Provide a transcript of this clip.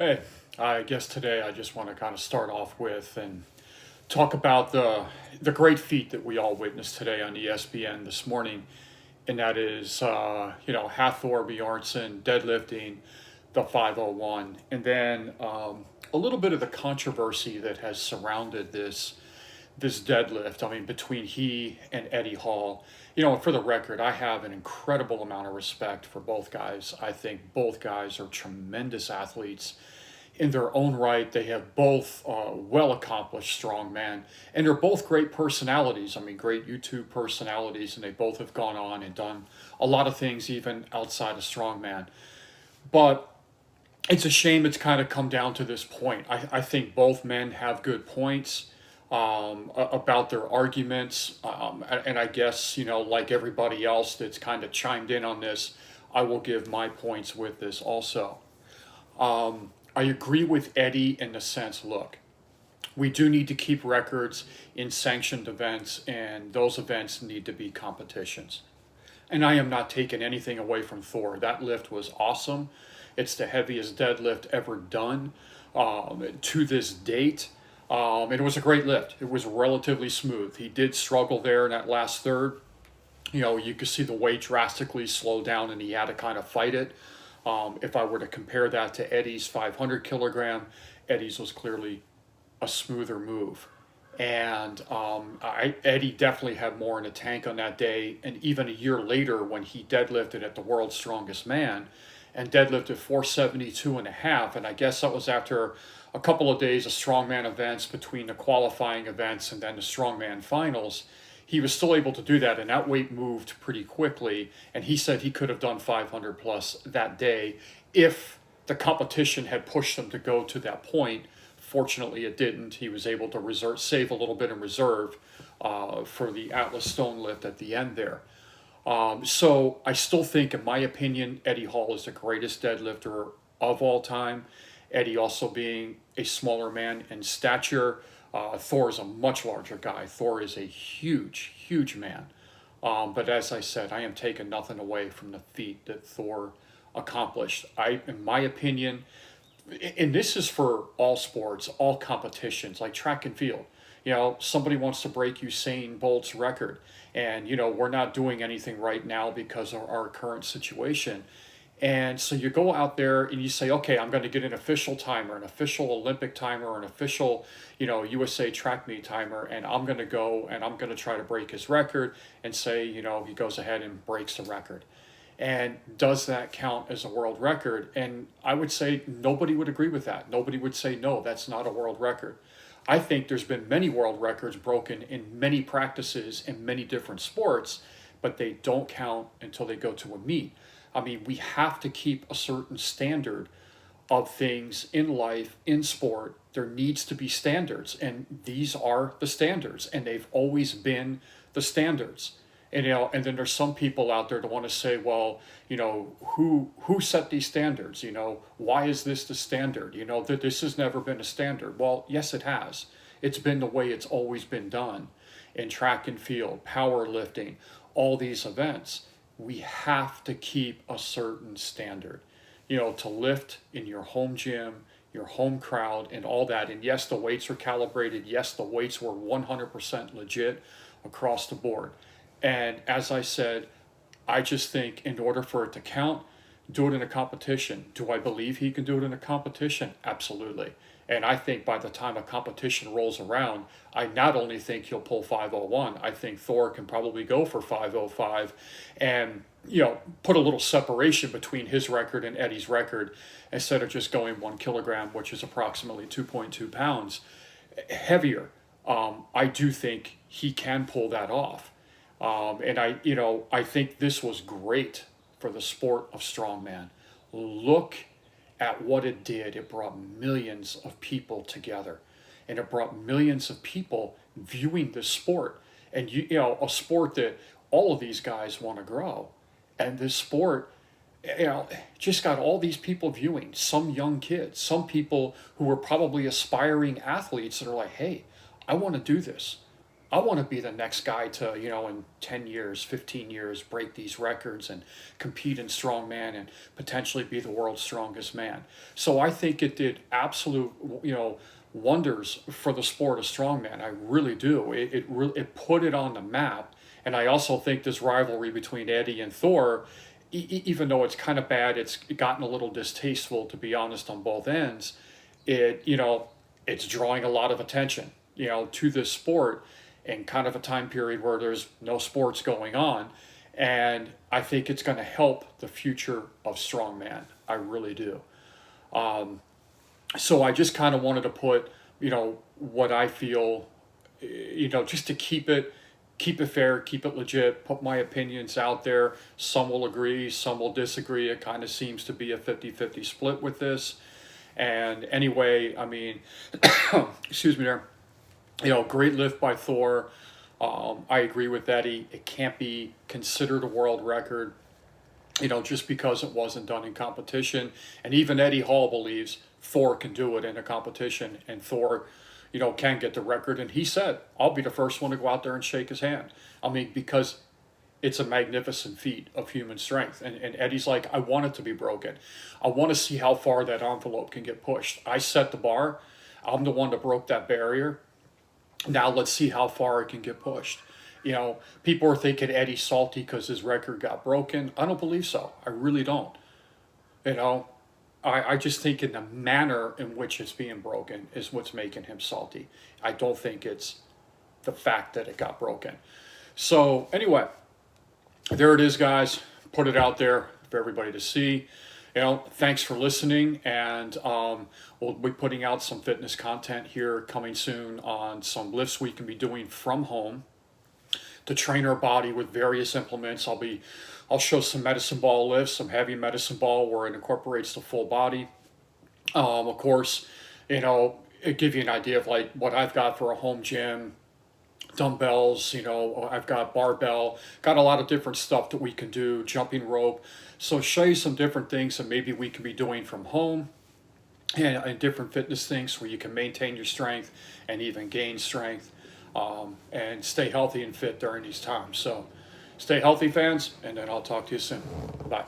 Hey, I guess today I just want to kind of start off with and talk about the great feat that we all witnessed today on ESPN this morning, and that is Hafthor Bjornsson deadlifting the 501, and then a little bit of the controversy that has surrounded this deadlift. I mean, between he and Eddie Hall. For the record, I have an incredible amount of respect for both guys. I think both guys are tremendous athletes in their own right. They have both well accomplished strongmen, and they're both great personalities. I mean, great YouTube personalities, and they both have gone on and done a lot of things even outside of strongman. But it's a shame it's kind of come down to this point. I think both men have good points about their arguments. And I guess, like everybody else that's kind of chimed in on this, I will give my points with this also. I agree with Eddie in the sense, look, we do need to keep records in sanctioned events, and those events need to be competitions. And I am not taking anything away from Thor. That lift was awesome. It's the heaviest deadlift ever done to this date. And it was a great lift. It was relatively smooth. He did struggle there in that last third. You could see the weight drastically slow down, and he had to kind of fight it. If I were to compare that to Eddie's 500 kilogram, Eddie's was clearly a smoother move. And Eddie definitely had more in the tank on that day. And even a year later, when he deadlifted at the World's Strongest Man and deadlifted 472 and a half, and I guess that was after a couple of days of strongman events between the qualifying events and then the strongman finals, he was still able to do that, and that weight moved pretty quickly. And he said he could have done 500 plus that day if the competition had pushed him to go to that point. Fortunately, it didn't. He was able to save a little bit in reserve for the Atlas Stone lift at the end there. So I still think, in my opinion, Eddie Hall is the greatest deadlifter of all time. Eddie also being a smaller man in stature. Thor is a much larger guy. Thor is a huge, huge man. But as I said, I am taking nothing away from the feat that Thor accomplished. In my opinion, and this is for all sports, all competitions, like track and field. Somebody wants to break Usain Bolt's record, and we're not doing anything right now because of our current situation. And so you go out there and you say, okay, I'm going to get an official timer, an official Olympic timer, an official, USA track meet timer, and I'm going to go and I'm going to try to break his record and say, he goes ahead and breaks the record. And does that count as a world record? And I would say nobody would agree with that. Nobody would say, no, that's not a world record. I think there's been many world records broken in many practices in many different sports, but they don't count until they go to a meet. I mean, we have to keep a certain standard of things in life, in sport. There needs to be standards, and these are the standards, and they've always been the standards. And then there's some people out there that want to say, well, who set these standards? Why is this the standard? That this has never been a standard. Well, yes, it has. It's been the way it's always been done in track and field, powerlifting, all these events. We have to keep a certain standard, to lift in your home gym, your home crowd, and all that. And yes, the weights are calibrated. Yes, the weights were 100% legit across the board. And as I said, I just think in order for it to count, do it in a competition. Do I believe he can do it in a competition? Absolutely. And I think by the time a competition rolls around, I not only think he'll pull 501, I think Thor can probably go for 505 and, put a little separation between his record and Eddie's record instead of just going 1 kilogram, which is approximately 2.2 pounds heavier. I do think he can pull that off. And I think this was great for the sport of strongman. Look at what it did. It brought millions of people together, and it brought millions of people viewing this sport. And a sport that all of these guys want to grow, and this sport, just got all these people viewing. Some young kids, some people who were probably aspiring athletes that are like, hey, I want to do this. I want to be the next guy to, in 10 years, 15 years, break these records and compete in strongman and potentially be the world's strongest man. So I think it did absolute, wonders for the sport of strongman. I really do. It put it on the map. And I also think this rivalry between Eddie and Thor, even though it's kind of bad, it's gotten a little distasteful, to be honest, on both ends. It's drawing a lot of attention, to this sport in kind of a time period where there's no sports going on. And I think it's going to help the future of strongman. I really do. So I just kind of wanted to put, what I feel, just to keep it fair, keep it legit, put my opinions out there. Some will agree, some will disagree. It kind of seems to be a 50-50 split with this. And anyway, I mean, excuse me there. Great lift by Thor. I agree with Eddie. It can't be considered a world record, just because it wasn't done in competition. And even Eddie Hall believes Thor can do it in a competition, and Thor, can get the record. And he said, I'll be the first one to go out there and shake his hand. I mean, because it's a magnificent feat of human strength. And Eddie's like, I want it to be broken. I want to see how far that envelope can get pushed. I set the bar. I'm the one that broke that barrier. Now let's see how far it can get pushed. People are thinking Eddie's salty because his record got broken. I don't believe so. I really don't. I just think in the manner in which it's being broken is what's making him salty. I don't think it's the fact that it got broken. So anyway, there it is, guys. Put it out there for everybody to see. Thanks for listening, and we'll be putting out some fitness content here coming soon on some lifts we can be doing from home to train our body with various implements. I'll show some medicine ball lifts, some heavy medicine ball where it incorporates the full body. Of course, it give you an idea of like what I've got for a home gym. Dumbbells, I've got barbell, got a lot of different stuff that we can do, jumping rope. So show you some different things that maybe we can be doing from home, and different fitness things where you can maintain your strength and even gain strength, and stay healthy and fit during these times. So stay healthy, fans, and then I'll talk to you soon. Bye.